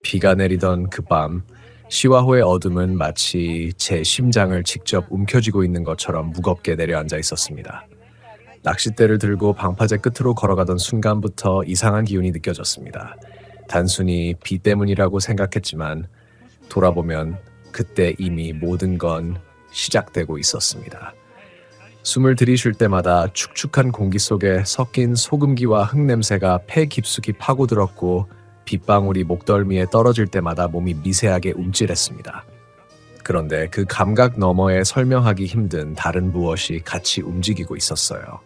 비가 내리던 그 밤, 시와호의 어둠은 마치 제 심장을 직접 움켜쥐고 있는 것처럼 무겁게 내려앉아 있었습니다. 낚싯대를 들고 방파제 끝으로 걸어가던 순간부터 이상한 기운이 느껴졌습니다. 단순히 비 때문이라고 생각했지만 돌아보면 그때 이미 모든 건 시작되고 있었습니다. 숨을 들이쉴 때마다 축축한 공기 속에 섞인 소금기와 흙냄새가 폐 깊숙이 파고들었고 빗방울이 목덜미에 떨어질 때마다 몸이 미세하게 움찔했습니다. 그런데 그 감각 너머에 설명하기 힘든 다른 무엇이 같이 움직이고 있었어요.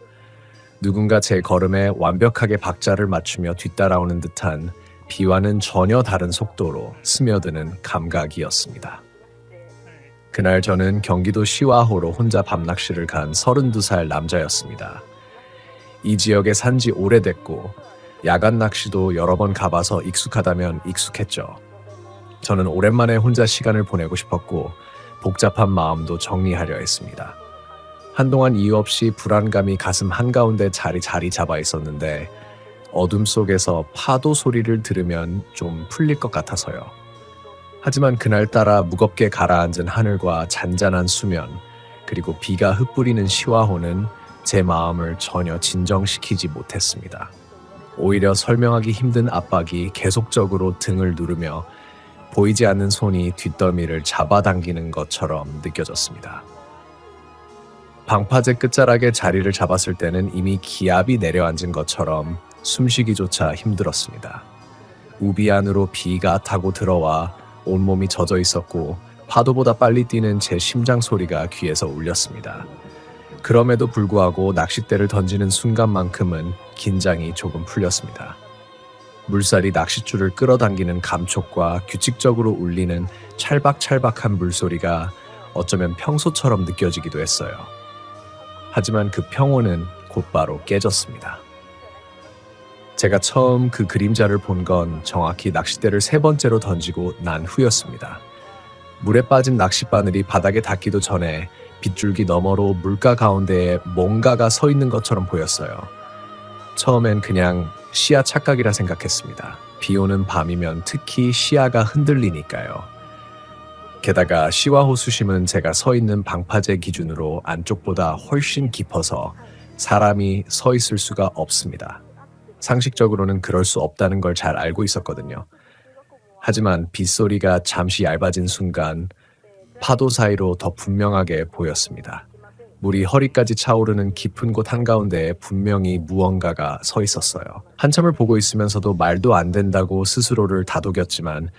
누군가 제 걸음에 완벽하게 박자를 맞추며 뒤따라오는 듯한 비와는 전혀 다른 속도로 스며드는 감각이었습니다. 그날 저는 경기도 시와호로 혼자 밤낚시를 간 32살 남자였습니다. 이 지역에 산 지 오래됐고 야간 낚시도 여러 번 가봐서 익숙하다면 익숙했죠. 저는 오랜만에 혼자 시간을 보내고 싶었고 복잡한 마음도 정리하려 했습니다. 한동안 이유 없이 불안감이 가슴 한가운데 자리 잡아 있었는데 어둠 속에서 파도 소리를 들으면 좀 풀릴 것 같아서요. 하지만 그날따라 무겁게 가라앉은 하늘과 잔잔한 수면, 그리고 비가 흩뿌리는 시와호는 제 마음을 전혀 진정시키지 못했습니다. 오히려 설명하기 힘든 압박이 계속적으로 등을 누르며 보이지 않는 손이 뒷덜미를 잡아당기는 것처럼 느껴졌습니다. 방파제 끝자락에 자리를 잡았을 때는 이미 기압이 내려앉은 것처럼 숨쉬기조차 힘들었습니다. 우비 안으로 비가 타고 들어와 온몸이 젖어 있었고 파도보다 빨리 뛰는 제 심장 소리가 귀에서 울렸습니다. 그럼에도 불구하고 낚싯대를 던지는 순간만큼은 긴장이 조금 풀렸습니다. 물살이 낚싯줄을 끌어당기는 감촉과 규칙적으로 울리는 찰박찰박한 물소리가 어쩌면 평소처럼 느껴지기도 했어요. 하지만 그 평온은 곧바로 깨졌습니다. 제가 처음 그 그림자를 본 건 정확히 낚싯대를 3번째로 던지고 난 후였습니다. 물에 빠진 낚싯바늘이 바닥에 닿기도 전에 빗줄기 너머로 물가 가운데에 뭔가가 서 있는 것처럼 보였어요. 처음엔 그냥 시야 착각이라 생각했습니다. 비 오는 밤이면 특히 시야가 흔들리니까요. 게다가 시와호 수심은 제가 서 있는 방파제 기준으로 안쪽보다 훨씬 깊어서 사람이 서 있을 수가 없습니다. 상식적으로는 그럴 수 없다는 걸 잘 알고 있었거든요. 하지만 빗소리가 잠시 얇아진 순간 파도 사이로 더 분명하게 보였습니다. 물이 허리까지 차오르는 깊은 곳 한가운데에 분명히 무언가가 서 있었어요. 한참을 보고 있으면서도 말도 안 된다고 스스로를 다독였지만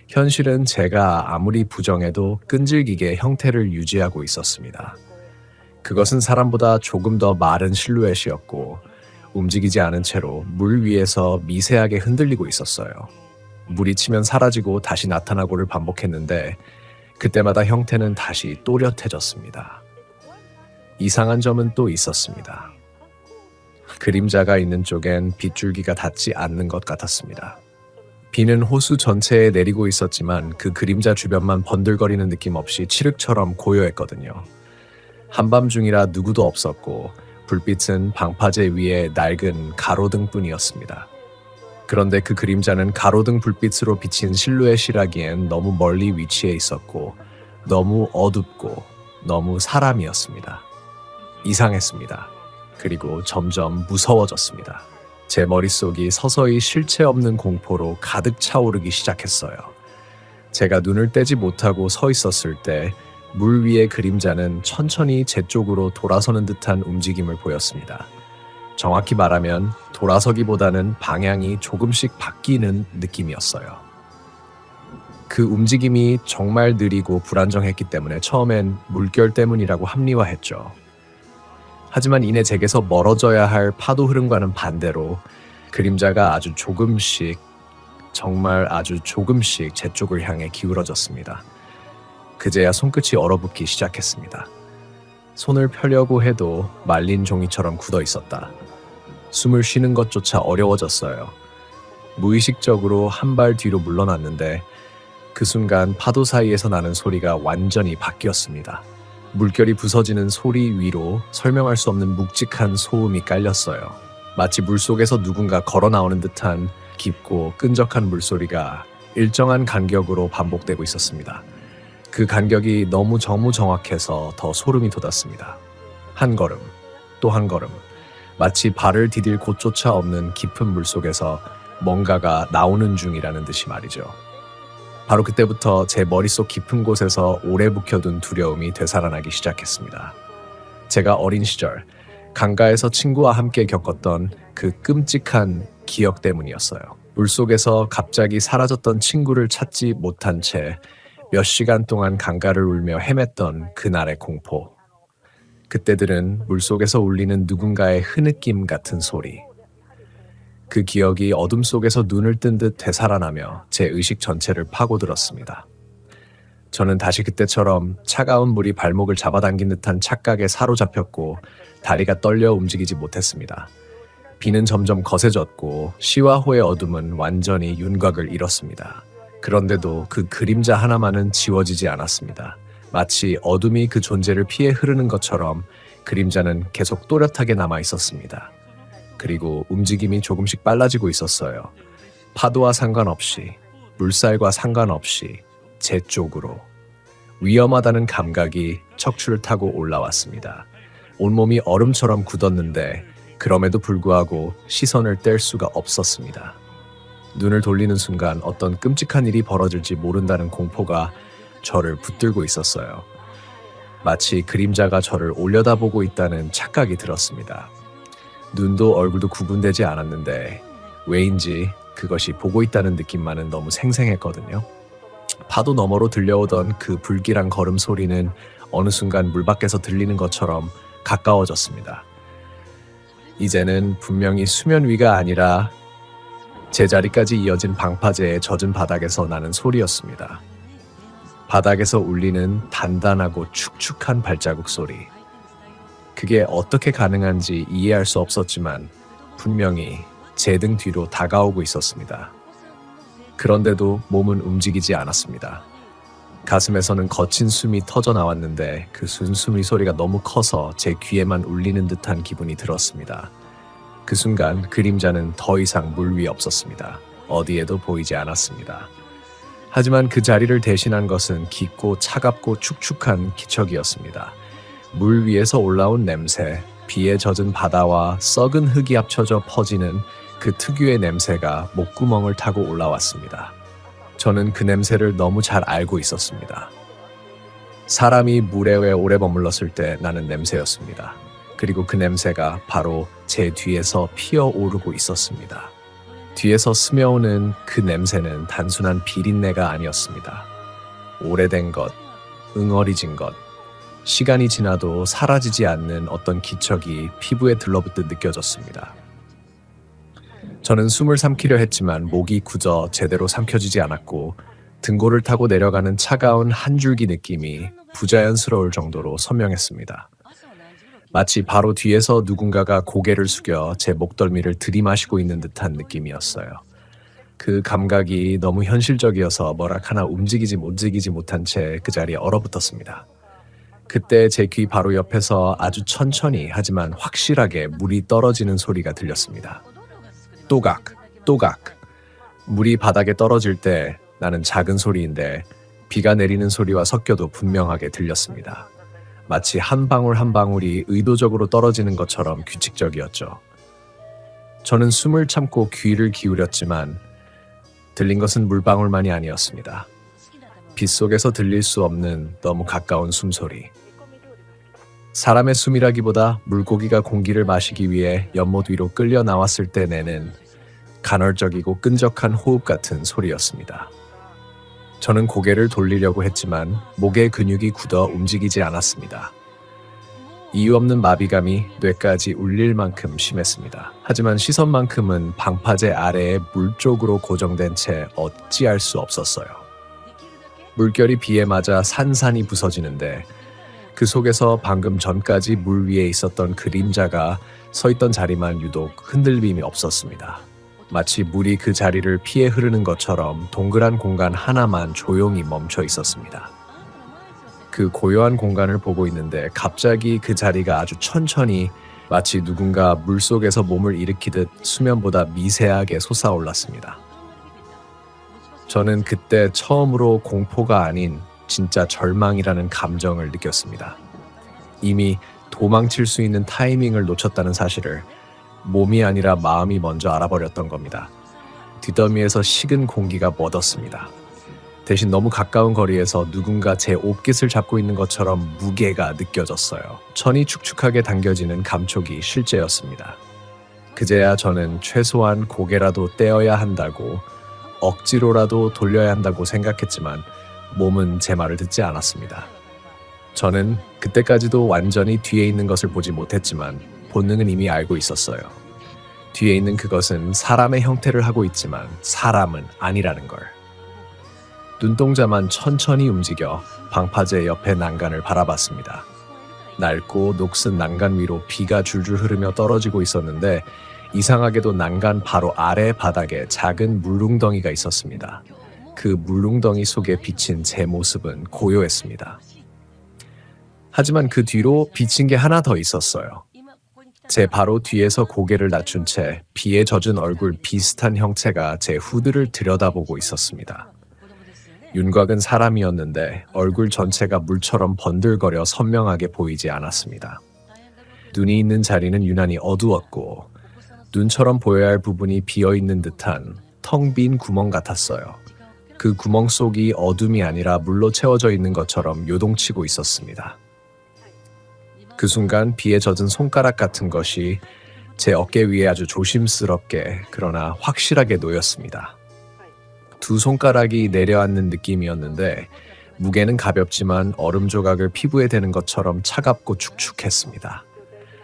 현실은 제가 아무리 부정해도 끈질기게 형태를 유지하고 있었습니다. 그것은 사람보다 조금 더 마른 실루엣이었고 움직이지 않은 채로 물 위에서 미세하게 흔들리고 있었어요. 물이 치면 사라지고 다시 나타나고를 반복했는데 그때마다 형태는 다시 또렷해졌습니다. 이상한 점은 또 있었습니다. 그림자가 있는 쪽엔 빗줄기가 닿지 않는 것 같았습니다. 비는 호수 전체에 내리고 있었지만 그 그림자 주변만 번들거리는 느낌 없이 칠흑처럼 고요했거든요. 한밤중이라 누구도 없었고 불빛은 방파제 위에 낡은 가로등뿐이었습니다. 그런데 그 그림자는 가로등 불빛으로 비친 실루엣이라기엔 너무 멀리 위치해 있었고 너무 어둡고 너무 사람이었습니다. 이상했습니다. 그리고 점점 무서워졌습니다. 제 머릿속이 서서히 실체 없는 공포로 가득 차오르기 시작했어요. 제가 눈을 떼지 못하고 서 있었을 때 물 위의 그림자는 천천히 제 쪽으로 돌아서는 듯한 움직임을 보였습니다. 정확히 말하면 돌아서기보다는 방향이 조금씩 바뀌는 느낌이었어요. 그 움직임이 정말 느리고 불안정했기 때문에 처음엔 물결 때문이라고 합리화했죠. 하지만 이내 제게서 멀어져야 할 파도 흐름과는 반대로 그림자가 아주 조금씩, 정말 아주 조금씩 제 쪽을 향해 기울어졌습니다. 그제야 손끝이 얼어붙기 시작했습니다. 손을 펴려고 해도 말린 종이처럼 굳어 있었다. 숨을 쉬는 것조차 어려워졌어요. 무의식적으로 한 발 뒤로 물러났는데 그 순간 파도 사이에서 나는 소리가 완전히 바뀌었습니다. 물결이 부서지는 소리 위로 설명할 수 없는 묵직한 소음이 깔렸어요. 마치 물속에서 누군가 걸어 나오는 듯한 깊고 끈적한 물소리가 일정한 간격으로 반복되고 있었습니다. 그 간격이 너무 정무정확해서 더 소름이 돋았습니다. 한 걸음, 또 한 걸음, 마치 발을 디딜 곳조차 없는 깊은 물속에서 뭔가가 나오는 중이라는 듯이 말이죠. 바로 그때부터 제 머릿속 깊은 곳에서 오래 묵혀둔 두려움이 되살아나기 시작했습니다. 제가 어린 시절 강가에서 친구와 함께 겪었던 그 끔찍한 기억 때문이었어요. 물속에서 갑자기 사라졌던 친구를 찾지 못한 채 몇 시간 동안 강가를 울며 헤맸던 그날의 공포. 그때들은 물속에서 울리는 누군가의 흐느낌 같은 소리. 그 기억이 어둠 속에서 눈을 뜬 듯 되살아나며 제 의식 전체를 파고들었습니다. 저는 다시 그때처럼 차가운 물이 발목을 잡아당긴 듯한 착각에 사로잡혔고 다리가 떨려 움직이지 못했습니다. 비는 점점 거세졌고 시와 호의 어둠은 완전히 윤곽을 잃었습니다. 그런데도 그 그림자 하나만은 지워지지 않았습니다. 마치 어둠이 그 존재를 피해 흐르는 것처럼 그림자는 계속 또렷하게 남아 있었습니다. 그리고 움직임이 조금씩 빨라지고 있었어요. 파도와 상관없이, 물살과 상관없이 제 쪽으로. 위험하다는 감각이 척추를 타고 올라왔습니다. 온몸이 얼음처럼 굳었는데 그럼에도 불구하고 시선을 뗄 수가 없었습니다. 눈을 돌리는 순간 어떤 끔찍한 일이 벌어질지 모른다는 공포가 저를 붙들고 있었어요. 마치 그림자가 저를 올려다보고 있다는 착각이 들었습니다. 눈도 얼굴도 구분되지 않았는데 왜인지 그것이 보고 있다는 느낌만은 너무 생생했거든요. 파도 너머로 들려오던 그 불길한 걸음 소리는 어느 순간 물 밖에서 들리는 것처럼 가까워졌습니다. 이제는 분명히 수면 위가 아니라 제자리까지 이어진 방파제의 젖은 바닥에서 나는 소리였습니다. 바닥에서 울리는 단단하고 축축한 발자국 소리. 그게 어떻게 가능한지 이해할 수 없었지만 분명히 제 등 뒤로 다가오고 있었습니다. 그런데도 몸은 움직이지 않았습니다. 가슴에서는 거친 숨이 터져 나왔는데 그 숨이 소리가 너무 커서 제 귀에만 울리는 듯한 기분이 들었습니다. 그 순간 그림자는 더 이상 물 위에 없었습니다. 어디에도 보이지 않았습니다. 하지만 그 자리를 대신한 것은 깊고 차갑고 축축한 기척이었습니다. 물 위에서 올라온 냄새, 비에 젖은 바다와 썩은 흙이 합쳐져 퍼지는 그 특유의 냄새가 목구멍을 타고 올라왔습니다. 저는 그 냄새를 너무 잘 알고 있었습니다. 사람이 물에 오래 머물렀을 때 나는 냄새였습니다. 그리고 그 냄새가 바로 제 뒤에서 피어오르고 있었습니다. 뒤에서 스며오는 그 냄새는 단순한 비린내가 아니었습니다. 오래된 것, 응어리진 것, 시간이 지나도 사라지지 않는 어떤 기척이 피부에 들러붙듯 느껴졌습니다. 저는 숨을 삼키려 했지만 목이 굳어 제대로 삼켜지지 않았고 등골을 타고 내려가는 차가운 한 줄기 느낌이 부자연스러울 정도로 선명했습니다. 마치 바로 뒤에서 누군가가 고개를 숙여 제 목덜미를 들이마시고 있는 듯한 느낌이었어요. 그 감각이 너무 현실적이어서 뭐라카나 움직이지 못한 채 그 자리에 얼어붙었습니다. 그때 제 귀 바로 옆에서 아주 천천히 하지만 확실하게 물이 떨어지는 소리가 들렸습니다. 또각, 또각. 물이 바닥에 떨어질 때 나는 작은 소리인데 비가 내리는 소리와 섞여도 분명하게 들렸습니다. 마치 한 방울 한 방울이 의도적으로 떨어지는 것처럼 규칙적이었죠. 저는 숨을 참고 귀를 기울였지만 들린 것은 물방울만이 아니었습니다. 빗속에서 들릴 수 없는 너무 가까운 숨소리. 사람의 숨이라기보다 물고기가 공기를 마시기 위해 연못 위로 끌려 나왔을 때 내는 간헐적이고 끈적한 호흡 같은 소리였습니다. 저는 고개를 돌리려고 했지만 목의 근육이 굳어 움직이지 않았습니다. 이유 없는 마비감이 뇌까지 울릴 만큼 심했습니다. 하지만 시선만큼은 방파제 아래에 물 쪽으로 고정된 채 어찌할 수 없었어요. 물결이 비에 맞아 산산이 부서지는데 그 속에서 방금 전까지 물 위에 있었던 그림자가 서 있던 자리만 유독 흔들림이 없었습니다. 마치 물이 그 자리를 피해 흐르는 것처럼 동그란 공간 하나만 조용히 멈춰 있었습니다. 그 고요한 공간을 보고 있는데 갑자기 그 자리가 아주 천천히 마치 누군가 물속에서 몸을 일으키듯 수면보다 미세하게 솟아올랐습니다. 저는 그때 처음으로 공포가 아닌 진짜 절망이라는 감정을 느꼈습니다. 이미 도망칠 수 있는 타이밍을 놓쳤다는 사실을 몸이 아니라 마음이 먼저 알아버렸던 겁니다. 뒷더미에서 식은 공기가 멎었습니다. 대신 너무 가까운 거리에서 누군가 제 옷깃을 잡고 있는 것처럼 무게가 느껴졌어요. 천이 축축하게 당겨지는 감촉이 실제였습니다. 그제야 저는 최소한 고개라도 떼어야 한다고, 억지로라도 돌려야 한다고 생각했지만 몸은 제 말을 듣지 않았습니다. 저는 그때까지도 완전히 뒤에 있는 것을 보지 못했지만 본능은 이미 알고 있었어요. 뒤에 있는 그것은 사람의 형태를 하고 있지만 사람은 아니라는 걸. 눈동자만 천천히 움직여 방파제 옆에 난간을 바라봤습니다. 낡고 녹슨 난간 위로 비가 줄줄 흐르며 떨어지고 있었는데 이상하게도 난간 바로 아래 바닥에 작은 물웅덩이가 있었습니다. 그 물웅덩이 속에 비친 제 모습은 고요했습니다. 하지만 그 뒤로 비친 게 하나 더 있었어요. 제 바로 뒤에서 고개를 낮춘 채 비에 젖은 얼굴 비슷한 형체가 제 후드를 들여다보고 있었습니다. 윤곽은 사람이었는데 얼굴 전체가 물처럼 번들거려 선명하게 보이지 않았습니다. 눈이 있는 자리는 유난히 어두웠고 눈처럼 보여야 할 부분이 비어있는 듯한 텅 빈 구멍 같았어요. 그 구멍 속이 어둠이 아니라 물로 채워져 있는 것처럼 요동치고 있었습니다. 그 순간 비에 젖은 손가락 같은 것이 제 어깨 위에 아주 조심스럽게 그러나 확실하게 놓였습니다. 두 손가락이 내려앉는 느낌이었는데 무게는 가볍지만 얼음 조각을 피부에 대는 것처럼 차갑고 축축했습니다.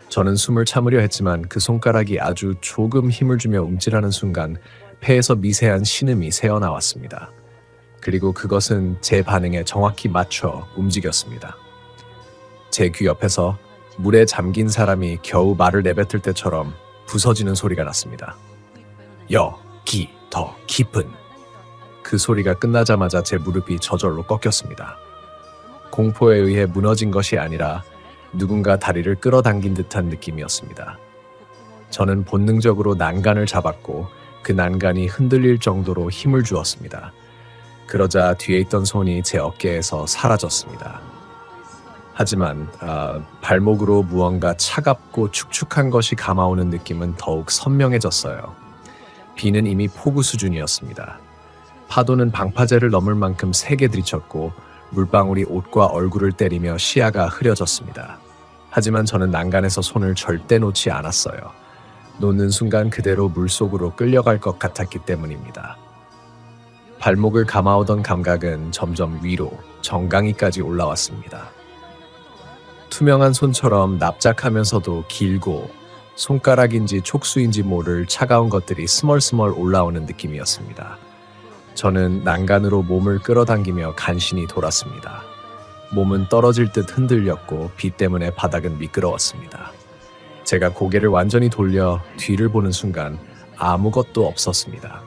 저는 숨을 참으려 했지만 그 손가락이 아주 조금 힘을 주며 움찔하는 순간 폐에서 미세한 신음이 새어나왔습니다. 그리고 그것은 제 반응에 정확히 맞춰 움직였습니다. 제 귀 옆에서 물에 잠긴 사람이 겨우 말을 내뱉을 때처럼 부서지는 소리가 났습니다. 여기 더 깊은. 그 소리가 끝나자마자 제 무릎이 저절로 꺾였습니다. 공포에 의해 무너진 것이 아니라 누군가 다리를 끌어당긴 듯한 느낌이었습니다. 저는 본능적으로 난간을 잡았고 그 난간이 흔들릴 정도로 힘을 주었습니다. 그러자 뒤에 있던 손이 제 어깨에서 사라졌습니다. 하지만 발목으로 무언가 차갑고 축축한 것이 감아오는 느낌은 더욱 선명해졌어요. 비는 이미 폭우 수준이었습니다. 파도는 방파제를 넘을 만큼 세게 들이쳤고 물방울이 옷과 얼굴을 때리며 시야가 흐려졌습니다. 하지만 저는 난간에서 손을 절대 놓지 않았어요. 놓는 순간 그대로 물속으로 끌려갈 것 같았기 때문입니다. 발목을 감아오던 감각은 점점 위로 정강이까지 올라왔습니다. 투명한 손처럼 납작하면서도 길고 손가락인지 촉수인지 모를 차가운 것들이 스멀스멀 올라오는 느낌이었습니다. 저는 난간으로 몸을 끌어당기며 간신히 돌았습니다. 몸은 떨어질 듯 흔들렸고 비 때문에 바닥은 미끄러웠습니다. 제가 고개를 완전히 돌려 뒤를 보는 순간 아무것도 없었습니다.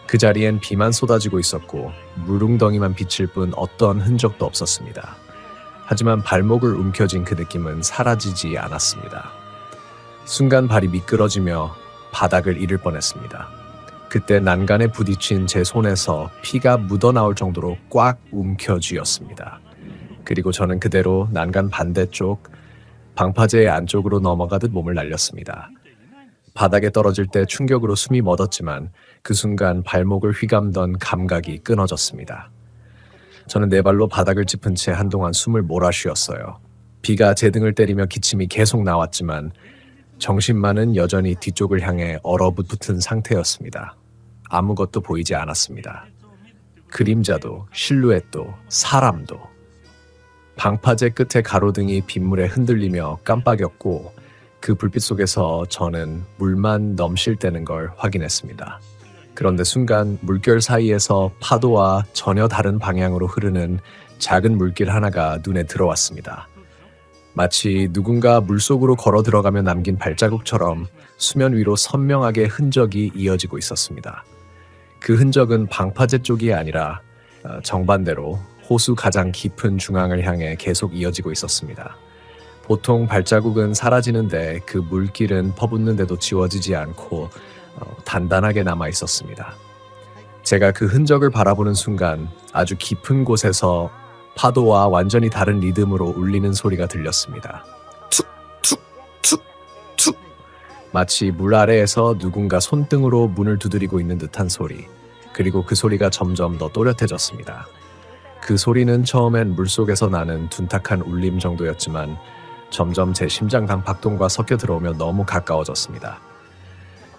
그 자리엔 비만 쏟아지고 있었고 물웅덩이만 비칠 뿐 어떠한 흔적도 없었습니다. 하지만 발목을 움켜쥔 그 느낌은 사라지지 않았습니다. 순간 발이 미끄러지며 바닥을 잃을 뻔했습니다. 그때 난간에 부딪힌 제 손에서 피가 묻어나올 정도로 꽉 움켜쥐었습니다. 그리고 저는 그대로 난간 반대쪽 방파제의 안쪽으로 넘어가듯 몸을 날렸습니다. 바닥에 떨어질 때 충격으로 숨이 멎었지만 그 순간 발목을 휘감던 감각이 끊어졌습니다. 저는 네 발로 바닥을 짚은 채 한동안 숨을 몰아쉬었어요. 비가 제 등을 때리며 기침이 계속 나왔지만 정신만은 여전히 뒤쪽을 향해 얼어붙은 상태였습니다. 아무것도 보이지 않았습니다. 그림자도 실루엣도 사람도. 방파제 끝에 가로등이 빗물에 흔들리며 깜빡였고 그 불빛 속에서 저는 물만 넘실대는 걸 확인했습니다. 그런데 순간 물결 사이에서 파도와 전혀 다른 방향으로 흐르는 작은 물길 하나가 눈에 들어왔습니다. 마치 누군가 물속으로 걸어 들어가며 남긴 발자국처럼 수면 위로 선명하게 흔적이 이어지고 있었습니다. 그 흔적은 방파제 쪽이 아니라 정반대로 호수 가장 깊은 중앙을 향해 계속 이어지고 있었습니다. 보통 발자국은 사라지는데 그 물길은 퍼붓는데도 지워지지 않고 단단하게 남아 있었습니다. 제가 그 흔적을 바라보는 순간 아주 깊은 곳에서 파도와 완전히 다른 리듬으로 울리는 소리가 들렸습니다. 툭, 툭, 툭, 툭. 마치 물 아래에서 누군가 손등으로 문을 두드리고 있는 듯한 소리. 그리고 그 소리가 점점 더 또렷해졌습니다. 그 소리는 처음엔 물속에서 나는 둔탁한 울림 정도였지만 점점 제 심장강 박동과 섞여 들어오며 너무 가까워졌습니다.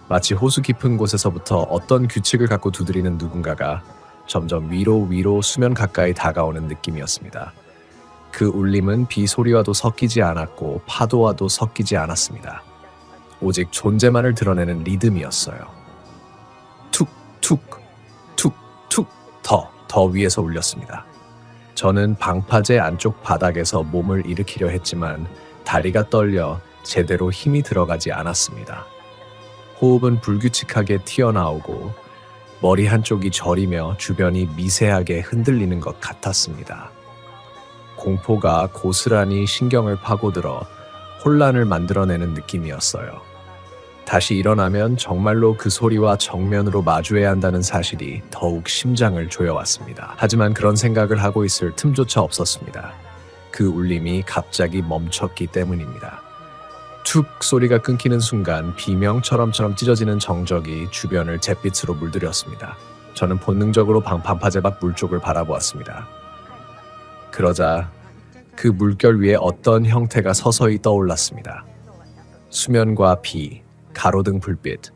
마치 호수 깊은 곳에서부터 어떤 규칙을 갖고 두드리는 누군가가 점점 위로 수면 가까이 다가오는 느낌이었습니다. 그 울림은 비 소리와도 섞이지 않았고 파도와도 섞이지 않았습니다. 오직 존재만을 드러내는 리듬이었어요. 툭, 툭, 툭, 툭, 더 위에서 울렸습니다. 저는 방파제 안쪽 바닥에서 몸을 일으키려 했지만 다리가 떨려 제대로 힘이 들어가지 않았습니다. 호흡은 불규칙하게 튀어나오고 머리 한쪽이 저리며 주변이 미세하게 흔들리는 것 같았습니다. 공포가 고스란히 신경을 파고들어 혼란을 만들어내는 느낌이었어요. 다시 일어나면 정말로 그 소리와 정면으로 마주해야 한다는 사실이 더욱 심장을 조여왔습니다. 하지만 그런 생각을 하고 있을 틈조차 없었습니다. 그 울림이 갑자기 멈췄기 때문입니다. 툭 소리가 끊기는 순간 비명처럼 찢어지는 정적이 주변을 잿빛으로 물들였습니다. 저는 본능적으로 방파제 밖 물 쪽을 바라보았습니다. 그러자 그 물결 위에 어떤 형태가 서서히 떠올랐습니다. 수면과 비, 가로등 불빛,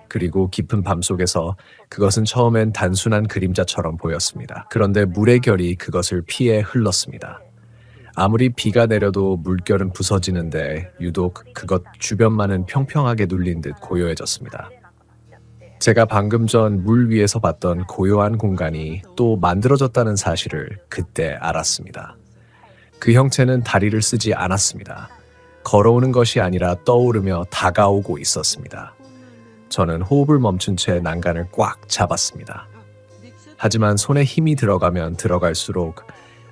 그리고 깊은 밤 속에서 그것은 처음엔 단순한 그림자처럼 보였습니다. 그런데 물의 결이 그것을 피해 흘렀습니다. 아무리 비가 내려도 물결은 부서지는데 유독 그것 주변만은 평평하게 눌린 듯 고요해졌습니다. 제가 방금 전 물 위에서 봤던 고요한 공간이 또 만들어졌다는 사실을 그때 알았습니다. 그 형체는 다리를 쓰지 않았습니다. 걸어오는 것이 아니라 떠오르며 다가오고 있었습니다. 저는 호흡을 멈춘 채 난간을 꽉 잡았습니다. 하지만 손에 힘이 들어가면 들어갈수록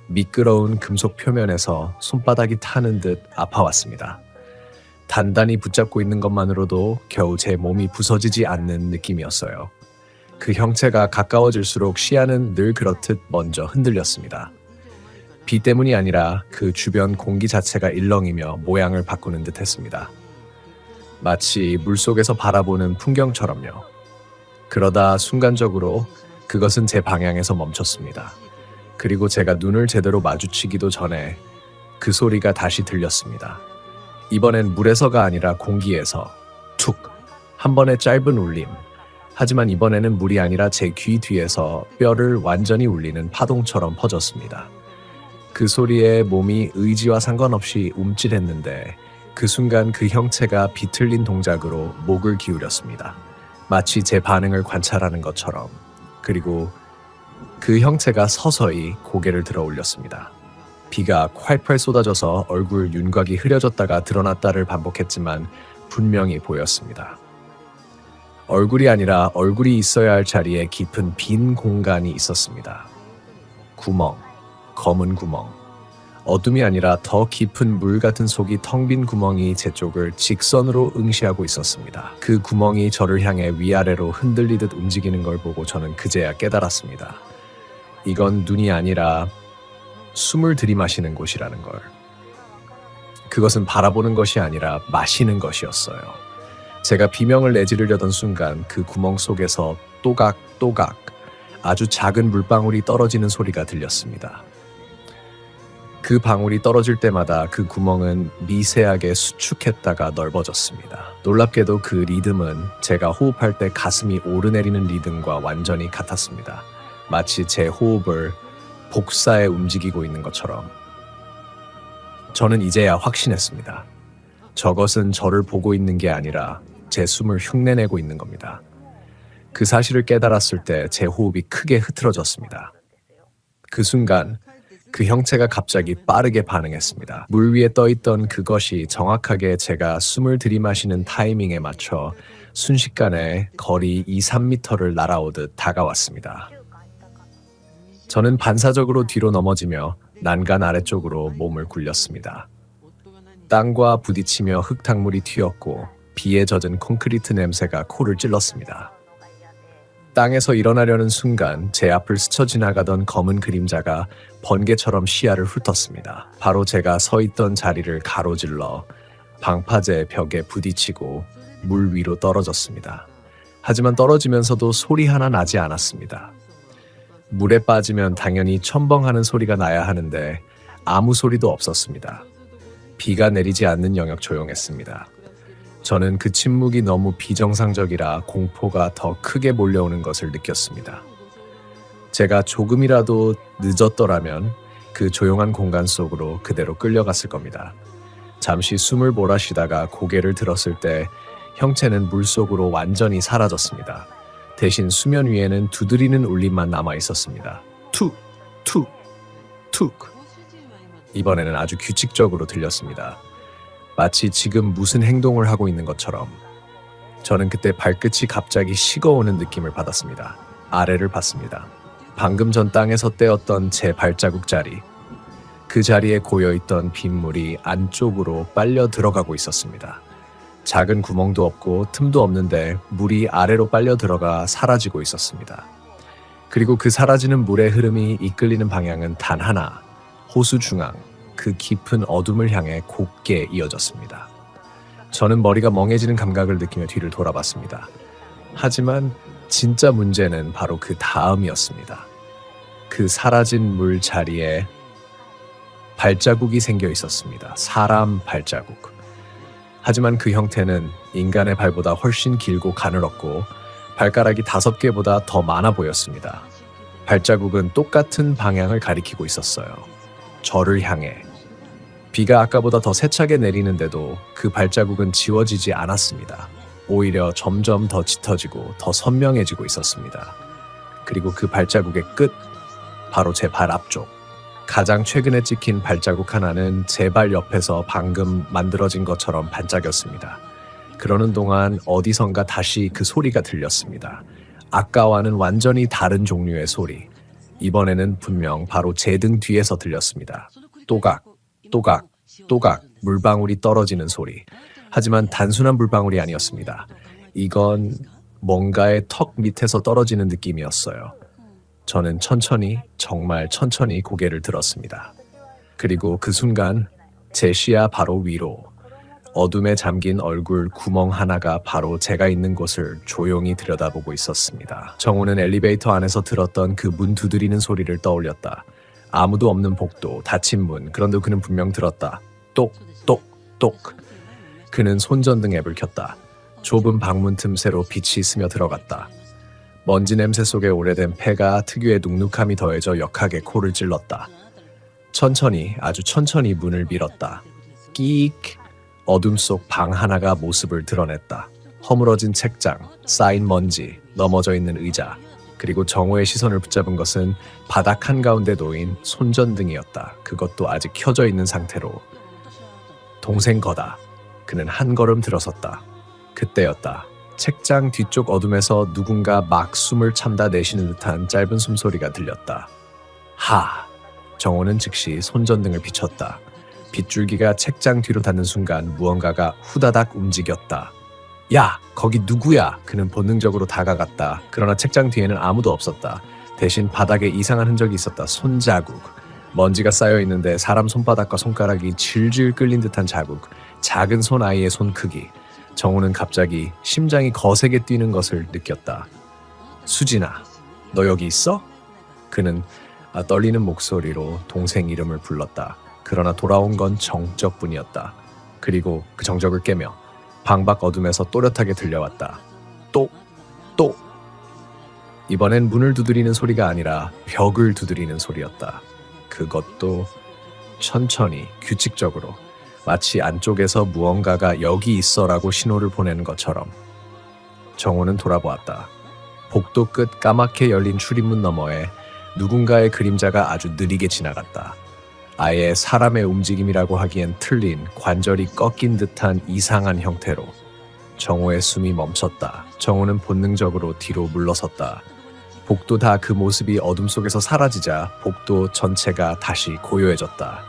미끄러운 금속 표면에서 손바닥이 타는 듯 아파왔습니다. 단단히 붙잡고 있는 것만으로도 겨우 제 몸이 부서지지 않는 느낌이었어요. 그 형체가 가까워질수록 시야는 늘 그렇듯 먼저 흔들렸습니다. 비 때문이 아니라 그 주변 공기 자체가 일렁이며 모양을 바꾸는 듯 했습니다. 마치 물속에서 바라보는 풍경처럼요. 그러다 순간적으로 그것은 제 방향에서 멈췄습니다. 그리고 제가 눈을 제대로 마주치기도 전에 그 소리가 다시 들렸습니다. 이번엔 물에서가 아니라 공기에서 툭! 한 번의 짧은 울림. 하지만 이번에는 물이 아니라 제 귀 뒤에서 뼈를 완전히 울리는 파동처럼 퍼졌습니다. 그 소리에 몸이 의지와 상관없이 움찔했는데 그 순간 그 형체가 비틀린 동작으로 목을 기울였습니다. 마치 제 반응을 관찰하는 것처럼. 그리고 그 형체가 서서히 고개를 들어 올렸습니다. 비가 콸콸 쏟아져서 얼굴 윤곽이 흐려졌다가 드러났다를 반복했지만 분명히 보였습니다. 얼굴이 아니라 얼굴이 있어야 할 자리에 깊은 빈 공간이 있었습니다. 구멍, 검은 구멍. 어둠이 아니라 더 깊은 물 같은 속이 텅 빈 구멍이 제 쪽을 직선으로 응시하고 있었습니다. 그 구멍이 저를 향해 위아래로 흔들리듯 움직이는 걸 보고 저는 그제야 깨달았습니다. 이건 눈이 아니라 숨을 들이마시는 곳이라는 걸. 그것은 바라보는 것이 아니라 마시는 것이었어요. 제가 비명을 내지르려던 순간 그 구멍 속에서 또각또각 아주 작은 물방울이 떨어지는 소리가 들렸습니다. 그 방울이 떨어질 때마다 그 구멍은 미세하게 수축했다가 넓어졌습니다. 놀랍게도 그 리듬은 제가 호흡할 때 가슴이 오르내리는 리듬과 완전히 같았습니다. 마치 제 호흡을 복사해 움직이고 있는 것처럼. 저는 이제야 확신했습니다. 저것은 저를 보고 있는 게 아니라 제 숨을 흉내내고 있는 겁니다. 그 사실을 깨달았을 때 제 호흡이 크게 흐트러졌습니다. 그 순간 그 형체가 갑자기 빠르게 반응했습니다. 물 위에 떠있던 그것이 정확하게 제가 숨을 들이마시는 타이밍에 맞춰 순식간에 거리 2-3m를 날아오듯 다가왔습니다. 저는 반사적으로 뒤로 넘어지며 난간 아래쪽으로 몸을 굴렸습니다. 땅과 부딪히며 흙탕물이 튀었고 비에 젖은 콘크리트 냄새가 코를 찔렀습니다. 땅에서 일어나려는 순간 제 앞을 스쳐 지나가던 검은 그림자가 번개처럼 시야를 훑었습니다. 바로 제가 서 있던 자리를 가로질러 방파제 벽에 부딪히고 물 위로 떨어졌습니다. 하지만 떨어지면서도 소리 하나 나지 않았습니다. 물에 빠지면 당연히 첨벙하는 소리가 나야 하는데 아무 소리도 없었습니다. 비가 내리지 않는 영역 조용했습니다. 저는 그 침묵이 너무 비정상적이라 공포가 더 크게 몰려오는 것을 느꼈습니다. 제가 조금이라도 늦었더라면 그 조용한 공간 속으로 그대로 끌려갔을 겁니다. 잠시 숨을 몰아쉬다가 고개를 들었을 때 형체는 물속으로 완전히 사라졌습니다. 대신 수면 위에는 두드리는 울림만 남아 있었습니다. 툭, 툭, 툭. 이번에는 아주 규칙적으로 들렸습니다. 마치 지금 무슨 행동을 하고 있는 것처럼. 저는 그때 발끝이 갑자기 식어오는 느낌을 받았습니다. 아래를 봤습니다. 방금 전 땅에서 떼었던 제 발자국 자리. 그 자리에 고여있던 빗물이 안쪽으로 빨려 들어가고 있었습니다. 작은 구멍도 없고 틈도 없는데 물이 아래로 빨려 들어가 사라지고 있었습니다. 그리고 그 사라지는 물의 흐름이 이끌리는 방향은 단 하나, 호수 중앙, 그 깊은 어둠을 향해 곱게 이어졌습니다. 저는 머리가 멍해지는 감각을 느끼며 뒤를 돌아봤습니다. 하지만 진짜 문제는 바로 그 다음이었습니다. 그 사라진 물 자리에 발자국이 생겨 있었습니다. 사람 발자국. 하지만 그 형태는 인간의 발보다 훨씬 길고 가늘었고 발가락이 5개보다 더 많아 보였습니다. 발자국은 똑같은 방향을 가리키고 있었어요. 저를 향해. 비가 아까보다 더 세차게 내리는데도 그 발자국은 지워지지 않았습니다. 오히려 점점 더 짙어지고 더 선명해지고 있었습니다. 그리고 그 발자국의 끝, 바로 제 발 앞쪽. 가장 최근에 찍힌 발자국 하나는 제 발 옆에서 방금 만들어진 것처럼 반짝였습니다. 그러는 동안 어디선가 다시 그 소리가 들렸습니다. 아까와는 완전히 다른 종류의 소리. 이번에는 분명 바로 제 등 뒤에서 들렸습니다. 또각, 또각, 또각 물방울이 떨어지는 소리. 하지만 단순한 물방울이 아니었습니다. 이건 뭔가의 턱 밑에서 떨어지는 느낌이었어요. 저는 천천히, 정말 천천히 고개를 들었습니다. 그리고 그 순간 제 시야 바로 위로 어둠에 잠긴 얼굴 구멍 하나가 바로 제가 있는 곳을 조용히 들여다보고 있었습니다. 정우는 엘리베이터 안에서 들었던 그 문 두드리는 소리를 떠올렸다. 아무도 없는 복도, 닫힌 문, 그런데 그는 분명 들었다. 똑, 똑, 똑. 그는 손전등 앱을 켰다. 좁은 방문 틈새로 빛이 스며 들어갔다. 먼지 냄새 속에 오래된 폐가 특유의 눅눅함이 더해져 역하게 코를 찔렀다. 천천히, 아주 천천히 문을 밀었다. 끼익! 어둠 속 방 하나가 모습을 드러냈다. 허물어진 책장, 쌓인 먼지, 넘어져 있는 의자, 그리고 정우의 시선을 붙잡은 것은 바닥 한가운데 놓인 손전등이었다. 그것도 아직 켜져 있는 상태로. 동생 거다. 그는 한 걸음 들어섰다. 그때였다. 책장 뒤쪽 어둠에서 누군가 막 숨을 참다 내쉬는 듯한 짧은 숨소리가 들렸다. 하! 정호는 즉시 손전등을 비췄다. 빗줄기가 책장 뒤로 닿는 순간 무언가가 후다닥 움직였다. 야! 거기 누구야? 그는 본능적으로 다가갔다. 그러나 책장 뒤에는 아무도 없었다. 대신 바닥에 이상한 흔적이 있었다. 손자국. 먼지가 쌓여 있는데 사람 손바닥과 손가락이 질질 끌린 듯한 자국. 작은 손 아이의 손 크기. 정우는 갑자기 심장이 거세게 뛰는 것을 느꼈다. 수진아, 너 여기 있어? 그는 떨리는 목소리로 동생 이름을 불렀다. 그러나 돌아온 건 정적뿐이었다. 그리고 그 정적을 깨며 방밖 어둠에서 또렷하게 들려왔다. 또. 이번엔 문을 두드리는 소리가 아니라 벽을 두드리는 소리였다. 그것도 천천히, 규칙적으로. 마치 안쪽에서 무언가가 여기 있어라고 신호를 보내는 것처럼. 정호는 돌아보았다. 복도 끝 까맣게 열린 출입문 너머에 누군가의 그림자가 아주 느리게 지나갔다. 아예 사람의 움직임이라고 하기엔 틀린 관절이 꺾인 듯한 이상한 형태로. 정호의 숨이 멈췄다. 정호는 본능적으로 뒤로 물러섰다. 복도 다 그 모습이 어둠 속에서 사라지자 복도 전체가 다시 고요해졌다.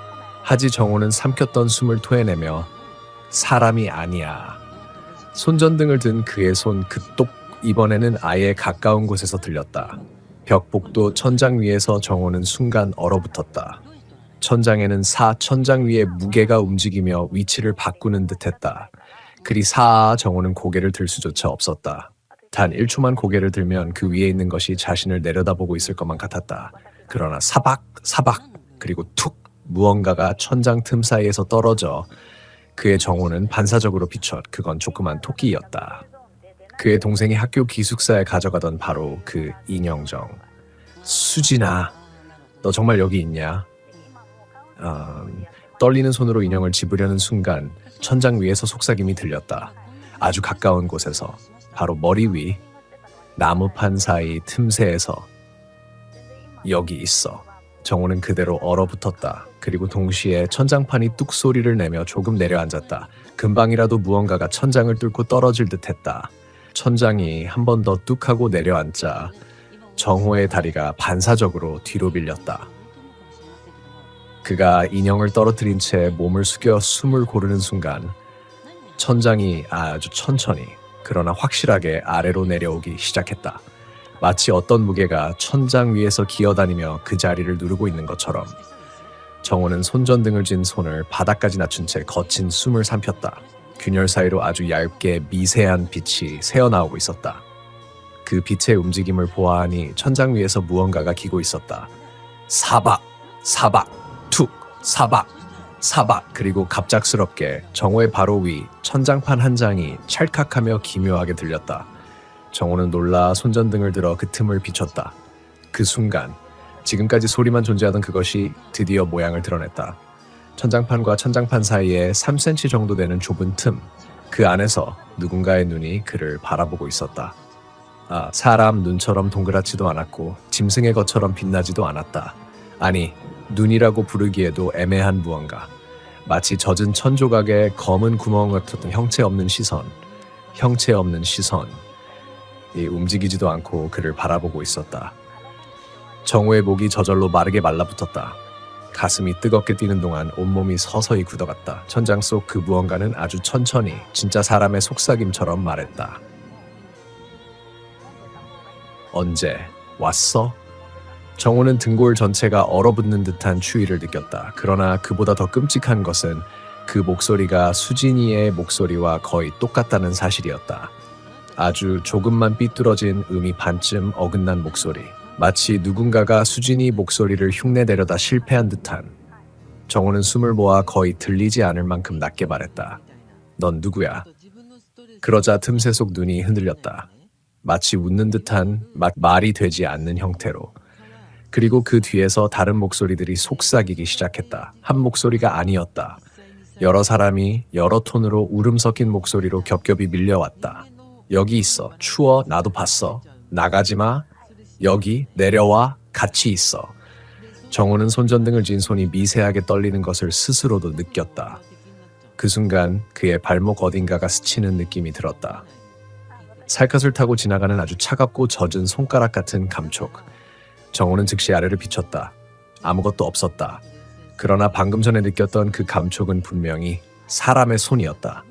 하지 정호는 삼켰던 숨을 토해내며 사람이 아니야. 손전등을 든 그의 손 그 똑 이번에는 아예 가까운 곳에서 들렸다. 벽복도 천장 위에서 정호는 순간 얼어붙었다. 천장에는 천장 위에 무게가 움직이며 위치를 바꾸는 듯했다. 그리 정호는 고개를 들 수조차 없었다. 단 1초만 고개를 들면 그 위에 있는 것이 자신을 내려다보고 있을 것만 같았다. 그러나 사박 그리고 툭 무언가가 천장 틈 사이에서 떨어져 그의 정호는 반사적으로 비춰 그건 조그만 토끼였다. 그의 동생이 학교 기숙사에 가져가던 바로 그 인형정. 수진아, 너 정말 여기 있냐? 떨리는 손으로 인형을 집으려는 순간 천장 위에서 속삭임이 들렸다. 아주 가까운 곳에서, 바로 머리 위 나무판 사이 틈새에서. 여기 있어. 정호는 그대로 얼어붙었다. 그리고 동시에 천장판이 뚝 소리를 내며 조금 내려앉았다. 금방이라도 무언가가 천장을 뚫고 떨어질 듯했다. 천장이 한 번 더 뚝 하고 내려앉자 정호의 다리가 반사적으로 뒤로 밀렸다. 그가 인형을 떨어뜨린 채 몸을 숙여 숨을 고르는 순간 천장이 아주 천천히 그러나 확실하게 아래로 내려오기 시작했다. 마치 어떤 무게가 천장 위에서 기어다니며 그 자리를 누르고 있는 것처럼. 정호는 손전등을 쥔 손을 바닥까지 낮춘 채 거친 숨을 삼켰다. 균열 사이로 아주 얇게 미세한 빛이 새어나오고 있었다. 그 빛의 움직임을 보아하니 천장 위에서 무언가가 기고 있었다. 사박, 툭, 사박. 그리고 갑작스럽게 정호의 바로 위 천장판 한 장이 찰칵하며 기묘하게 들렸다. 정호는 놀라 손전등을 들어 그 틈을 비췄다. 그 순간 지금까지 소리만 존재하던 그것이 드디어 모양을 드러냈다. 천장판과 천장판 사이에 3cm 정도 되는 좁은 틈, 그 안에서 누군가의 눈이 그를 바라보고 있었다. 사람 눈처럼 동그랗지도 않았고 짐승의 것처럼 빛나지도 않았다. 아니, 눈이라고 부르기에도 애매한 무언가. 마치 젖은 천조각에 검은 구멍을 텄던 형체 없는 시선. 움직이지도 않고 그를 바라보고 있었다. 정호의 목이 저절로 마르게 말라붙었다. 가슴이 뜨겁게 뛰는 동안 온몸이 서서히 굳어갔다. 천장 속 그 무언가는 아주 천천히 진짜 사람의 속삭임처럼 말했다. 언제 왔어? 정호는 등골 전체가 얼어붙는 듯한 추위를 느꼈다. 그러나 그보다 더 끔찍한 것은 그 목소리가 수진이의 목소리와 거의 똑같다는 사실이었다. 아주 조금만 삐뚤어진 음이 반쯤 어긋난 목소리. 마치 누군가가 수진이 목소리를 흉내내려다 실패한 듯한. 정호는 숨을 모아 거의 들리지 않을 만큼 낮게 말했다. 넌 누구야? 그러자 틈새 속 눈이 흔들렸다. 마치 웃는 듯한 말이 되지 않는 형태로. 그리고 그 뒤에서 다른 목소리들이 속삭이기 시작했다. 한 목소리가 아니었다. 여러 사람이 여러 톤으로 울음 섞인 목소리로 겹겹이 밀려왔다. 여기 있어. 추워. 나도 봤어. 나가지 마. 여기 내려와. 같이 있어. 정호는 손전등을 쥔 손이 미세하게 떨리는 것을 스스로도 느꼈다. 그 순간 그의 발목 어딘가가 스치는 느낌이 들었다. 살갗을 타고 지나가는 아주 차갑고 젖은 손가락 같은 감촉. 정호는 즉시 아래를 비췄다. 아무것도 없었다. 그러나 방금 전에 느꼈던 그 감촉은 분명히 사람의 손이었다.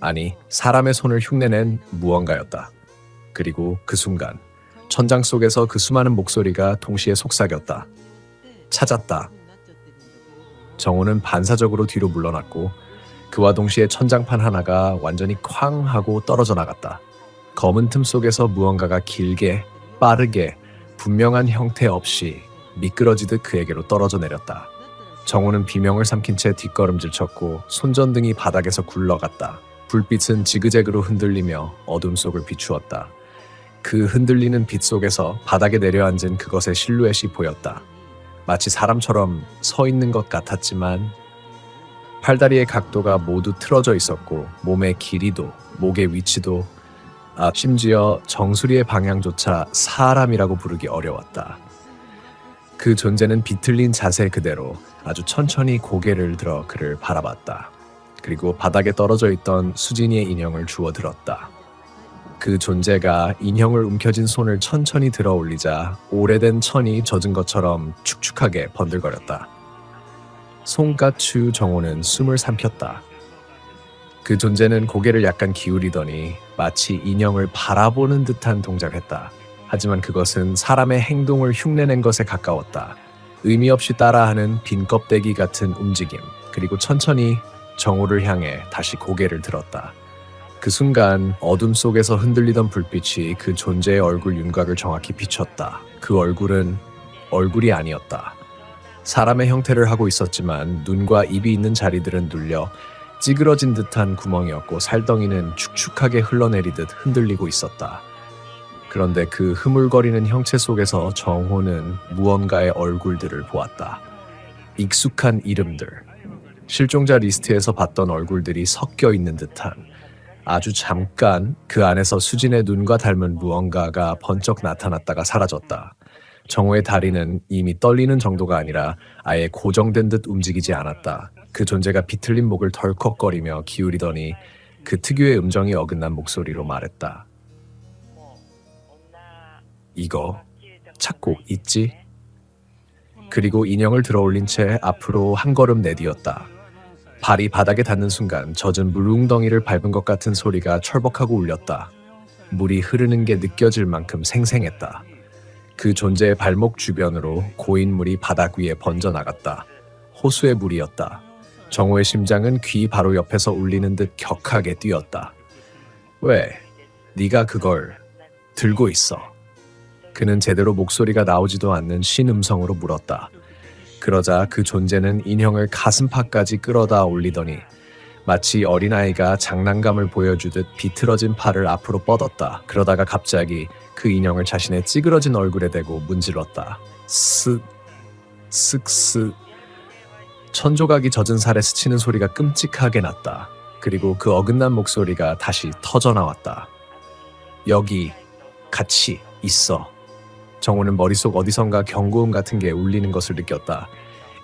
아니, 사람의 손을 흉내낸 무언가였다. 그리고 그 순간 천장 속에서 그 수많은 목소리가 동시에 속삭였다. 찾았다. 정호는 반사적으로 뒤로 물러났고 그와 동시에 천장판 하나가 완전히 쾅 하고 떨어져 나갔다. 검은 틈 속에서 무언가가 길게, 빠르게, 분명한 형태 없이 미끄러지듯 그에게로 떨어져 내렸다. 정호는 비명을 삼킨 채 뒷걸음질 쳤고 손전등이 바닥에서 굴러갔다. 불빛은 지그재그로 흔들리며 어둠 속을 비추었다. 그 흔들리는 빛 속에서 바닥에 내려앉은 그것의 실루엣이 보였다. 마치 사람처럼 서 있는 것 같았지만 팔다리의 각도가 모두 틀어져 있었고 몸의 길이도 목의 위치도 심지어 정수리의 방향조차 사람이라고 부르기 어려웠다. 그 존재는 비틀린 자세 그대로 아주 천천히 고개를 들어 그를 바라봤다. 그리고 바닥에 떨어져 있던 수진이의 인형을 주워 들었다. 그 존재가 인형을 움켜쥔 손을 천천히 들어 올리자 오래된 천이 젖은 것처럼 축축하게 번들거렸다. 손가추 정호는 숨을 삼켰다. 그 존재는 고개를 약간 기울이더니 마치 인형을 바라보는 듯한 동작했다. 하지만 그것은 사람의 행동을 흉내낸 것에 가까웠다. 의미 없이 따라하는 빈 껍데기 같은 움직임, 그리고 천천히 정호를 향해 다시 고개를 들었다. 그 순간 어둠 속에서 흔들리던 불빛이 그 존재의 얼굴 윤곽을 정확히 비췄다. 그 얼굴은 얼굴이 아니었다. 사람의 형태를 하고 있었지만 눈과 입이 있는 자리들은 눌려 찌그러진 듯한 구멍이었고 살덩이는 축축하게 흘러내리듯 흔들리고 있었다. 그런데 그 흐물거리는 형체 속에서 정호는 무언가의 얼굴들을 보았다. 익숙한 이름들, 실종자 리스트에서 봤던 얼굴들이 섞여 있는 듯한, 아주 잠깐 그 안에서 수진의 눈과 닮은 무언가가 번쩍 나타났다가 사라졌다. 정호의 다리는 이미 떨리는 정도가 아니라 아예 고정된 듯 움직이지 않았다. 그 존재가 비틀린 목을 덜컥거리며 기울이더니 그 특유의 음정이 어긋난 목소리로 말했다. 이거 찾고 있지? 그리고 인형을 들어올린 채 앞으로 한 걸음 내디었다. 발이 바닥에 닿는 순간 젖은 물웅덩이를 밟은 것 같은 소리가 철벅하고 울렸다. 물이 흐르는 게 느껴질 만큼 생생했다. 그 존재의 발목 주변으로 고인 물이 바닥 위에 번져나갔다. 호수의 물이었다. 정호의 심장은 귀 바로 옆에서 울리는 듯 격하게 뛰었다. 왜? 네가 그걸 들고 있어? 그는 제대로 목소리가 나오지도 않는 신음성으로 물었다. 그러자 그 존재는 인형을 가슴팍까지 끌어다 올리더니 마치 어린아이가 장난감을 보여주듯 비틀어진 팔을 앞으로 뻗었다. 그러다가 갑자기 그 인형을 자신의 찌그러진 얼굴에 대고 문질렀다. 쓱쓱. 천조각이 젖은 살에 스치는 소리가 끔찍하게 났다. 그리고 그 어긋난 목소리가 다시 터져나왔다. 여기 같이 있어. 정호는 머릿속 어디선가 경고음 같은 게 울리는 것을 느꼈다.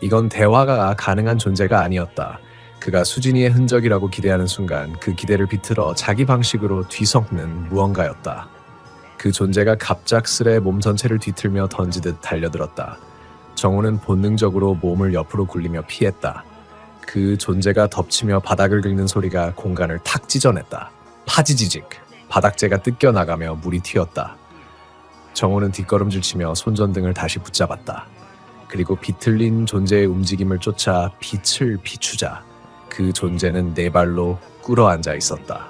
이건 대화가 가능한 존재가 아니었다. 그가 수진이의 흔적이라고 기대하는 순간 그 기대를 비틀어 자기 방식으로 뒤섞는 무언가였다. 그 존재가 갑작스레 몸 전체를 뒤틀며 던지듯 달려들었다. 정호는 본능적으로 몸을 옆으로 굴리며 피했다. 그 존재가 덮치며 바닥을 긁는 소리가 공간을 탁 찢어냈다. 파지지직, 바닥재가 뜯겨나가며 물이 튀었다. 정호는 뒷걸음질치며 손전등을 다시 붙잡았다. 그리고 비틀린 존재의 움직임을 쫓아 빛을 비추자 그 존재는 네 발로 꿇어앉아 있었다.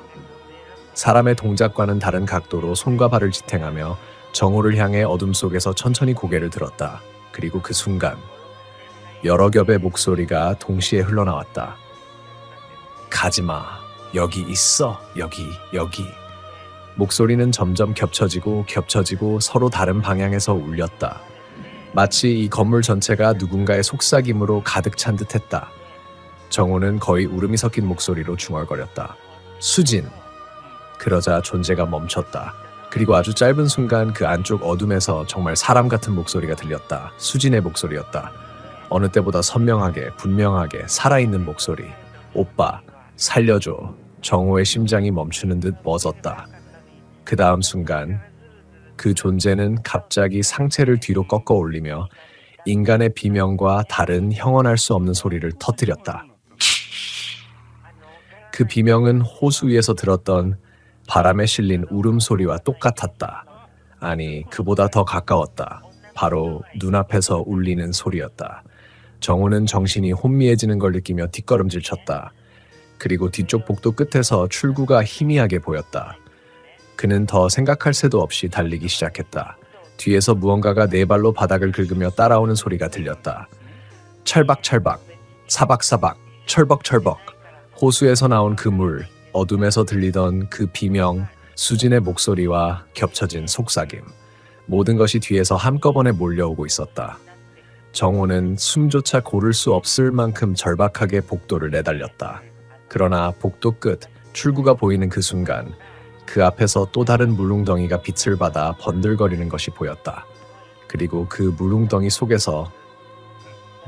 사람의 동작과는 다른 각도로 손과 발을 지탱하며 정호를 향해 어둠 속에서 천천히 고개를 들었다. 그리고 그 순간 여러 겹의 목소리가 동시에 흘러나왔다. 가지마. 여기 있어. 여기. 목소리는 점점 겹쳐지고 서로 다른 방향에서 울렸다. 마치 이 건물 전체가 누군가의 속삭임으로 가득 찬 듯했다. 정호는 거의 울음이 섞인 목소리로 중얼거렸다. 수진. 그러자 존재가 멈췄다. 그리고 아주 짧은 순간 그 안쪽 어둠에서 정말 사람 같은 목소리가 들렸다. 수진의 목소리였다. 어느 때보다 선명하게, 분명하게 살아있는 목소리. 오빠, 살려줘. 정호의 심장이 멈추는 듯 멎었다. 그 다음 순간 그 존재는 갑자기 상체를 뒤로 꺾어 올리며 인간의 비명과 다른 형언할 수 없는 소리를 터뜨렸다. 그 비명은 호수 위에서 들었던 바람에 실린 울음소리와 똑같았다. 아니, 그보다 더 가까웠다. 바로 눈앞에서 울리는 소리였다. 정호는 정신이 혼미해지는 걸 느끼며 뒷걸음질 쳤다. 그리고 뒤쪽 복도 끝에서 출구가 희미하게 보였다. 그는 더 생각할 새도 없이 달리기 시작했다. 뒤에서 무언가가 네 발로 바닥을 긁으며 따라오는 소리가 들렸다. 찰박찰박, 사박사박, 철벅철벅. 호수에서 나온 그 물, 어둠에서 들리던 그 비명, 수진의 목소리와 겹쳐진 속삭임. 모든 것이 뒤에서 한꺼번에 몰려오고 있었다. 정호는 숨조차 고를 수 없을 만큼 절박하게 복도를 내달렸다. 그러나 복도 끝, 출구가 보이는 그 순간 그 앞에서 또 다른 물웅덩이가 빛을 받아 번들거리는 것이 보였다. 그리고 그 물웅덩이 속에서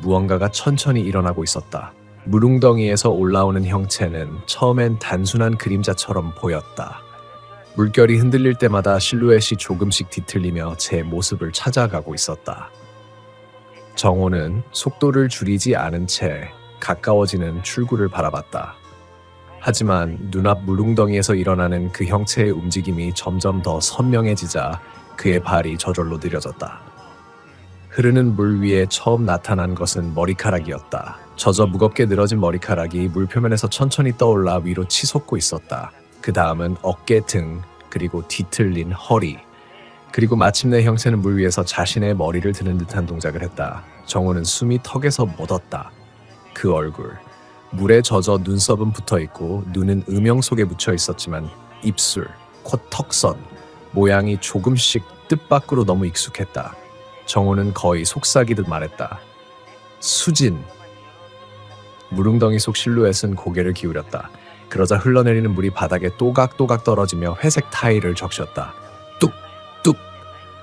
무언가가 천천히 일어나고 있었다. 물웅덩이에서 올라오는 형체는 처음엔 단순한 그림자처럼 보였다. 물결이 흔들릴 때마다 실루엣이 조금씩 뒤틀리며 제 모습을 찾아가고 있었다. 정호는 속도를 줄이지 않은 채 가까워지는 출구를 바라봤다. 하지만 눈앞 물웅덩이에서 일어나는 그 형체의 움직임이 점점 더 선명해지자 그의 발이 저절로 느려졌다. 흐르는 물 위에 처음 나타난 것은 머리카락이었다. 젖어 무겁게 늘어진 머리카락이 물 표면에서 천천히 떠올라 위로 치솟고 있었다. 그 다음은 어깨, 등, 그리고 뒤틀린 허리, 그리고 마침내 형체는 물 위에서 자신의 머리를 드는 듯한 동작을 했다. 정호는 숨이 턱에서 멎었다. 그 얼굴, 물에 젖어 눈썹은 붙어있고 눈은 음영 속에 묻혀 있었지만 입술, 코 턱선, 모양이 조금씩 뜻밖으로 너무 익숙했다. 정호는 거의 속삭이듯 말했다. 수진. 물웅덩이 속 실루엣은 고개를 기울였다. 그러자 흘러내리는 물이 바닥에 또각또각 떨어지며 회색 타일을 적셨다. 뚝뚝.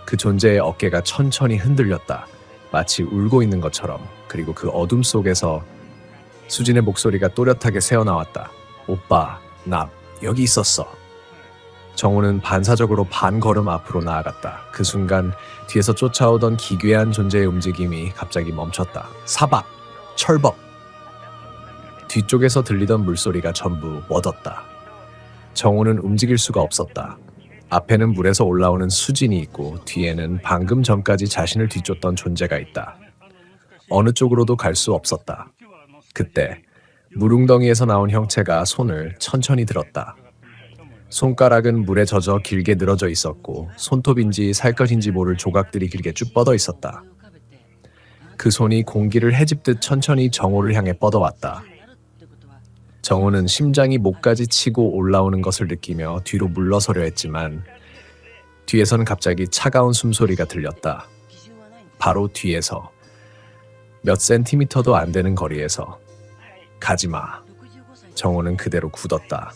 그 존재의 어깨가 천천히 흔들렸다. 마치 울고 있는 것처럼. 그리고 그 어둠 속에서 수진의 목소리가 또렷하게 새어나왔다. 오빠, 나 여기 있었어. 정호는 반사적으로 반걸음 앞으로 나아갔다. 그 순간 뒤에서 쫓아오던 기괴한 존재의 움직임이 갑자기 멈췄다. 사박, 철벅. 뒤쪽에서 들리던 물소리가 전부 멎었다. 정호는 움직일 수가 없었다. 앞에는 물에서 올라오는 수진이 있고 뒤에는 방금 전까지 자신을 뒤쫓던 존재가 있다. 어느 쪽으로도 갈 수 없었다. 그때 물웅덩이에서 나온 형체가 손을 천천히 들었다. 손가락은 물에 젖어 길게 늘어져 있었고 손톱인지 살갗인지 모를 조각들이 길게 쭉 뻗어 있었다. 그 손이 공기를 헤집듯 천천히 정호를 향해 뻗어왔다. 정호는 심장이 목까지 치고 올라오는 것을 느끼며 뒤로 물러서려 했지만 뒤에서는 갑자기 차가운 숨소리가 들렸다. 바로 뒤에서 몇 센티미터도 안 되는 거리에서. 가지마. 정호는 그대로 굳었다.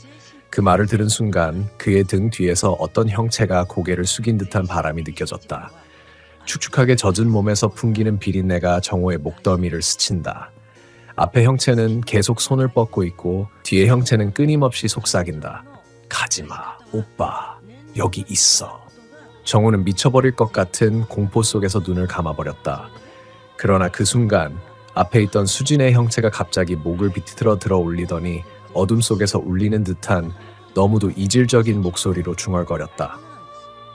그 말을 들은 순간 그의 등 뒤에서 어떤 형체가 고개를 숙인 듯한 바람이 느껴졌다. 축축하게 젖은 몸에서 풍기는 비린내가 정호의 목덜미를 스친다. 앞에 형체는 계속 손을 뻗고 있고 뒤에 형체는 끊임없이 속삭인다. 가지마, 오빠, 여기 있어. 정호는 미쳐버릴 것 같은 공포 속에서 눈을 감아버렸다. 그러나 그 순간 앞에 있던 수진의 형체가 갑자기 목을 비틀어 들어 올리더니 어둠 속에서 울리는 듯한 너무도 이질적인 목소리로 중얼거렸다.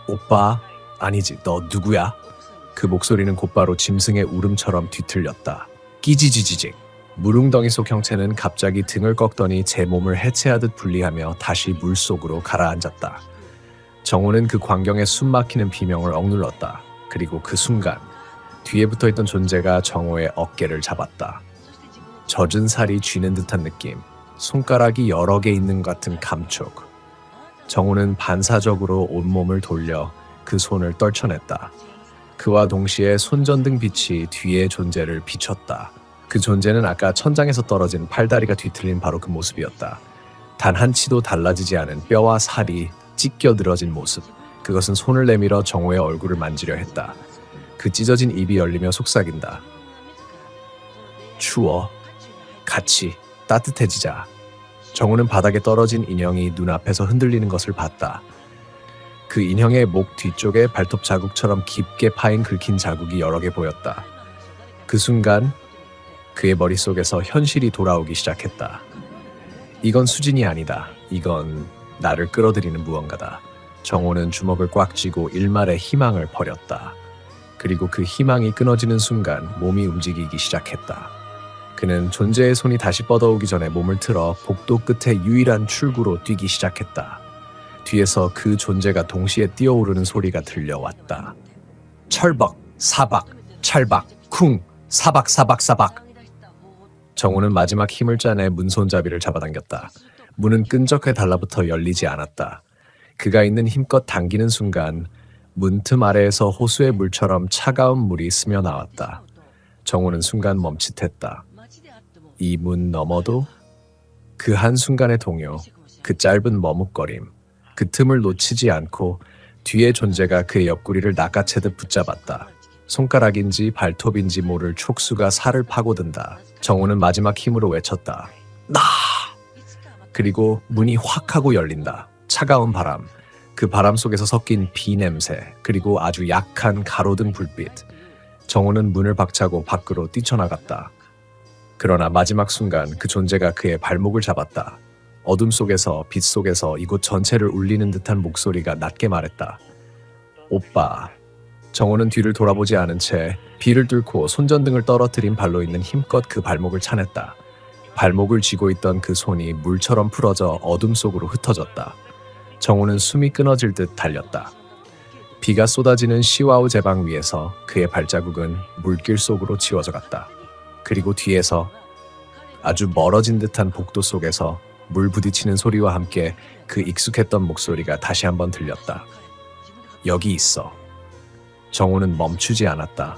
오빠? 아니지, 너 누구야? 그 목소리는 곧바로 짐승의 울음처럼 뒤틀렸다. 끼지지지직. 물웅덩이 속 형체는 갑자기 등을 꺾더니 제 몸을 해체하듯 분리하며 다시 물속으로 가라앉았다. 정호는 그 광경에 숨막히는 비명을 억눌렀다. 그리고 그 순간 뒤에 붙어있던 존재가 정호의 어깨를 잡았다. 젖은 살이 쥐는 듯한 느낌, 손가락이 여러 개 있는 것 같은 감촉. 정호는 반사적으로 온몸을 돌려 그 손을 떨쳐냈다. 그와 동시에 손전등 빛이 뒤의 존재를 비췄다. 그 존재는 아까 천장에서 떨어진 팔다리가 뒤틀린 바로 그 모습이었다. 단 한 치도 달라지지 않은 뼈와 살이 찢겨 늘어진 모습. 그것은 손을 내밀어 정호의 얼굴을 만지려 했다. 그 찢어진 입이 열리며 속삭인다. 추워. 같이 따뜻해지자. 정호는 바닥에 떨어진 인형이 눈앞에서 흔들리는 것을 봤다. 그 인형의 목 뒤쪽에 발톱 자국처럼 깊게 파인 긁힌 자국이 여러 개 보였다. 그 순간 그의 머릿속에서 현실이 돌아오기 시작했다. 이건 수진이 아니다. 이건 나를 끌어들이는 무언가다. 정호는 주먹을 꽉 쥐고 일말의 희망을 버렸다. 그리고 그 희망이 끊어지는 순간 몸이 움직이기 시작했다. 그는 존재의 손이 다시 뻗어오기 전에 몸을 틀어 복도 끝에 유일한 출구로 뛰기 시작했다. 뒤에서 그 존재가 동시에 뛰어오르는 소리가 들려왔다. 철벅, 사박, 찰박, 쿵, 사박, 사박, 사박. 정호는 마지막 힘을 짜내 문 손잡이를 잡아당겼다. 문은 끈적해 달라붙어 열리지 않았다. 그가 있는 힘껏 당기는 순간 문틈 아래에서 호수의 물처럼 차가운 물이 스며나왔다. 정호는 순간 멈칫했다. 이 문 너머도 그 한순간의 동요, 그 짧은 머뭇거림, 그 틈을 놓치지 않고 뒤의 존재가 그의 옆구리를 낚아채듯 붙잡았다. 손가락인지 발톱인지 모를 촉수가 살을 파고든다. 정호는 마지막 힘으로 외쳤다. 나! 그리고 문이 확 하고 열린다. 차가운 바람, 그 바람 속에서 섞인 비 냄새, 그리고 아주 약한 가로등 불빛. 정호는 문을 박차고 밖으로 뛰쳐나갔다. 그러나 마지막 순간 그 존재가 그의 발목을 잡았다. 어둠 속에서 빛 속에서 이곳 전체를 울리는 듯한 목소리가 낮게 말했다. 오빠. 정호는 뒤를 돌아보지 않은 채 비를 뚫고 손전등을 떨어뜨린 발로 있는 힘껏 그 발목을 차냈다. 발목을 쥐고 있던 그 손이 물처럼 풀어져 어둠 속으로 흩어졌다. 정호는 숨이 끊어질 듯 달렸다. 비가 쏟아지는 시와우 제방 위에서 그의 발자국은 물길 속으로 지워져 갔다. 그리고 뒤에서 아주 멀어진 듯한 복도 속에서 물 부딪히는 소리와 함께 그 익숙했던 목소리가 다시 한번 들렸다. 여기 있어. 정호는 멈추지 않았다.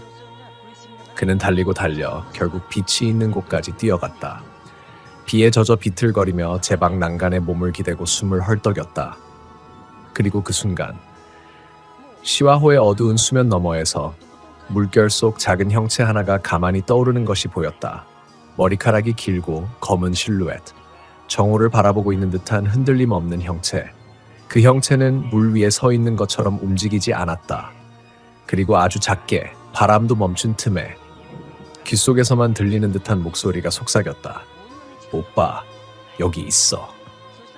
그는 달리고 달려 결국 빛이 있는 곳까지 뛰어갔다. 비에 젖어 비틀거리며 제방 난간에 몸을 기대고 숨을 헐떡였다. 그리고 그 순간 시와호의 어두운 수면 너머에서 물결 속 작은 형체 하나가 가만히 떠오르는 것이 보였다. 머리카락이 길고 검은 실루엣, 정호를 바라보고 있는 듯한 흔들림 없는 형체. 그 형체는 물 위에 서 있는 것처럼 움직이지 않았다. 그리고 아주 작게 바람도 멈춘 틈에 귓속에서만 들리는 듯한 목소리가 속삭였다. 오빠, 여기 있어.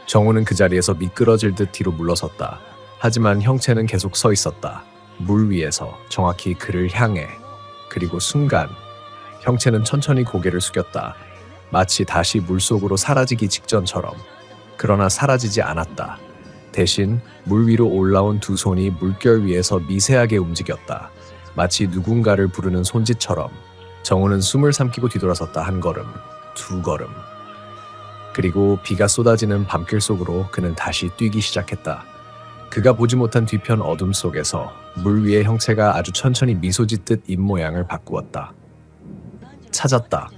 정호는 그 자리에서 미끄러질 듯 뒤로 물러섰다. 하지만 형체는 계속 서 있었다. 물 위에서 정확히 그를 향해. 그리고 순간 형체는 천천히 고개를 숙였다. 마치 다시 물속으로 사라지기 직전처럼. 그러나 사라지지 않았다. 대신 물 위로 올라온 두 손이 물결 위에서 미세하게 움직였다. 마치 누군가를 부르는 손짓처럼. 정호는 숨을 삼키고 뒤돌아섰다. 한 걸음, 두 걸음. 그리고 비가 쏟아지는 밤길 속으로 그는 다시 뛰기 시작했다. 그가 보지 못한 뒤편 어둠 속에서 물 위의 형체가 아주 천천히 미소 짓듯 입모양을 바꾸었다. 찾았다.